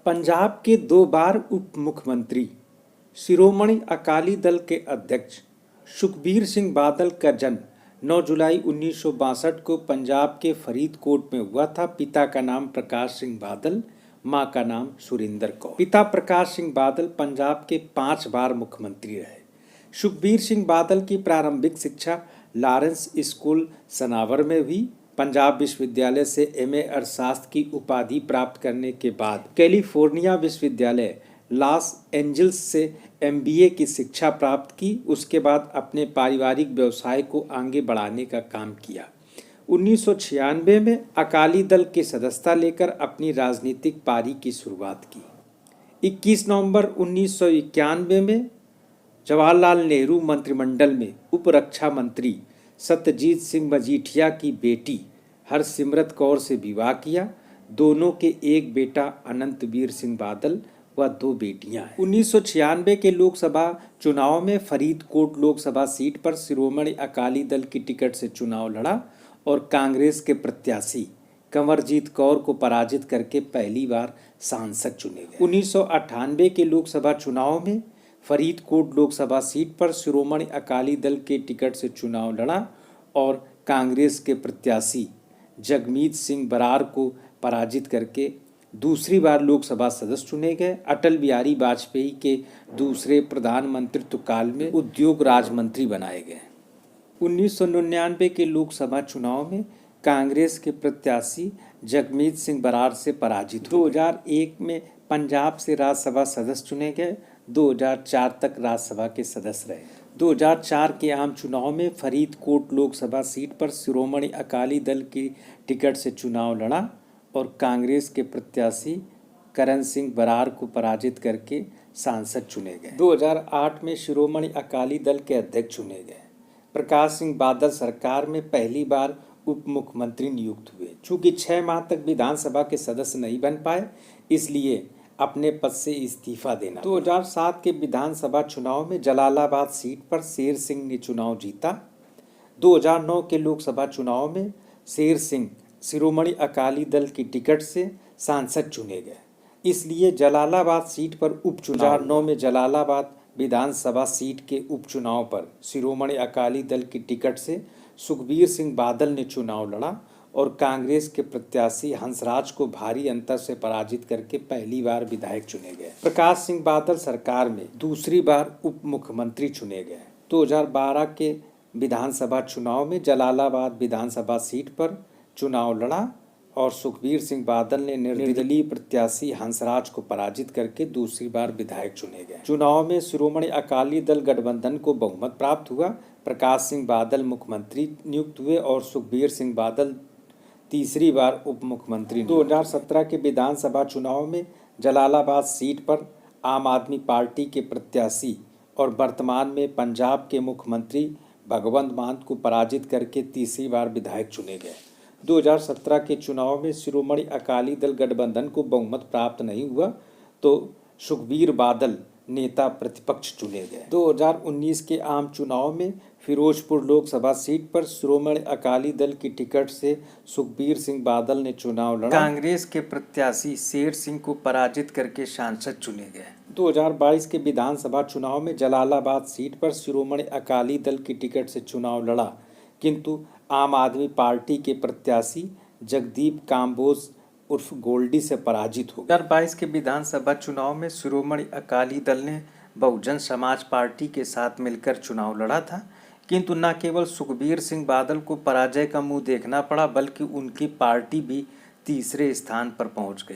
पंजाब के 2 बार उप मुख्यमंत्री शिरोमणि अकाली दल के अध्यक्ष सुखबीर सिंह बादल का जन्म 9 जुलाई 1962 को पंजाब के फरीदकोट में हुआ था। पिता का नाम प्रकाश सिंह बादल, मां का नाम सुरिंदर कौर। पिता प्रकाश सिंह बादल पंजाब के 5 बार मुख्यमंत्री रहे। सुखबीर सिंह बादल की प्रारंभिक शिक्षा लॉरेंस स्कूल सनावर में हुई। पंजाब विश्वविद्यालय से एमए अर्थशास्त्र की उपाधि प्राप्त करने के बाद कैलिफोर्निया विश्वविद्यालय लॉस एंजल्स से एमबीए की शिक्षा प्राप्त की। उसके बाद अपने पारिवारिक व्यवसाय को आगे बढ़ाने का काम किया। 1996 में अकाली दल की सदस्यता लेकर अपनी राजनीतिक पारी की शुरुआत की। 21 नवंबर 1991 में जवाहरलाल नेहरू मंत्रिमंडल में उप रक्षा मंत्री सत्यजीत सिंह मजीठिया की बेटी हरसिमरत कौर से विवाह किया। दोनों के एक बेटा अनंतवीर सिंह बादल व 2 बेटियां हैं। 1996 के लोकसभा चुनाव में फरीदकोट लोकसभा सीट पर शिरोमणि अकाली दल की टिकट से चुनाव लड़ा और कांग्रेस के प्रत्याशी कंवरजीत कौर को पराजित करके पहली बार सांसद चुने गए। 1998 के लोकसभा चुनाव में फरीदकोट लोकसभा सीट पर शिरोमणि अकाली दल के टिकट से चुनाव लड़ा और कांग्रेस के प्रत्याशी जगमीत सिंह बरार को पराजित करके दूसरी बार लोकसभा सदस्य चुने गए। अटल बिहारी वाजपेयी के दूसरे प्रधानमंत्रित्व काल में उद्योग राज्य मंत्री बनाए गए। 1999 के लोकसभा चुनाव में कांग्रेस के प्रत्याशी जगमीत सिंह बरार से पराजित हुए। 2001 में पंजाब से राज्यसभा सदस्य चुने गए। 2004 तक राज्यसभा के सदस्य रहे। 2004 के आम चुनाव में फरीदकोट लोकसभा सीट पर शिरोमणि अकाली दल की टिकट से चुनाव लड़ा और कांग्रेस के प्रत्याशी करण सिंह बरार को पराजित करके सांसद चुने गए। 2008 में शिरोमणि अकाली दल के अध्यक्ष चुने गए। प्रकाश सिंह बादल सरकार में पहली बार उप मुख्यमंत्री नियुक्त हुए। चूँकि 6 माह तक विधानसभा के सदस्य नहीं बन पाए, इसलिए अपने पद से इस्तीफा देना। 2007 के विधानसभा चुनाव में जलालाबाद सीट पर शेर सिंह ने चुनाव जीता। 2009 के लोकसभा चुनाव में शेर सिंह शिरोमणि अकाली दल की टिकट से सांसद चुने गए, इसलिए जलालाबाद सीट पर उपचुनाव 2009 में जलालाबाद विधानसभा सीट के उपचुनाव पर शिरोमणि अकाली दल की टिकट से सुखबीर सिंह बादल ने चुनाव लड़ा और कांग्रेस के प्रत्याशी हंसराज को भारी अंतर से पराजित करके पहली बार विधायक चुने गए। प्रकाश सिंह बादल सरकार में दूसरी बार उप मुख्यमंत्री चुने गए। 2012 के विधानसभा चुनाव में जलालाबाद विधानसभा सीट पर चुनाव लड़ा और सुखबीर सिंह बादल ने निर्दलीय प्रत्याशी हंसराज को पराजित करके दूसरी बार विधायक चुने गए। चुनाव में शिरोमणि अकाली दल गठबंधन को बहुमत प्राप्त हुआ। प्रकाश सिंह बादल मुख्यमंत्री नियुक्त हुए और सुखबीर सिंह बादल तीसरी बार उप मुख्यमंत्री। 2017 के विधानसभा चुनाव में जलालाबाद सीट पर आम आदमी पार्टी के प्रत्याशी और वर्तमान में पंजाब के मुख्यमंत्री भगवंत मान को पराजित करके तीसरी बार विधायक चुने गए। 2017 के चुनाव में शिरोमणि अकाली दल गठबंधन को बहुमत प्राप्त नहीं हुआ तो सुखबीर बादल नेता प्रतिपक्ष चुने गए। 2019 के आम चुनाव में फिरोजपुर लोकसभा सीट पर शिरोमणि अकाली दल की टिकट से सुखबीर सिंह बादल ने चुनाव लड़ा। कांग्रेस के प्रत्याशी शेर सिंह को पराजित करके सांसद चुने गए। 2022 के विधानसभा चुनाव में जलालाबाद सीट पर शिरोमणि अकाली दल की टिकट से चुनाव लड़ा, किंतु आम आदमी पार्टी के प्रत्याशी जगदीप काम्बोज उर्फ गोल्डी से पराजित हो गए। 2022 के विधानसभा चुनाव में शिरोमणि अकाली दल ने बहुजन समाज पार्टी के साथ मिलकर चुनाव लड़ा था, किंतु न केवल सुखबीर सिंह बादल को पराजय का मुंह देखना पड़ा, बल्कि उनकी पार्टी भी तीसरे स्थान पर पहुंच गई।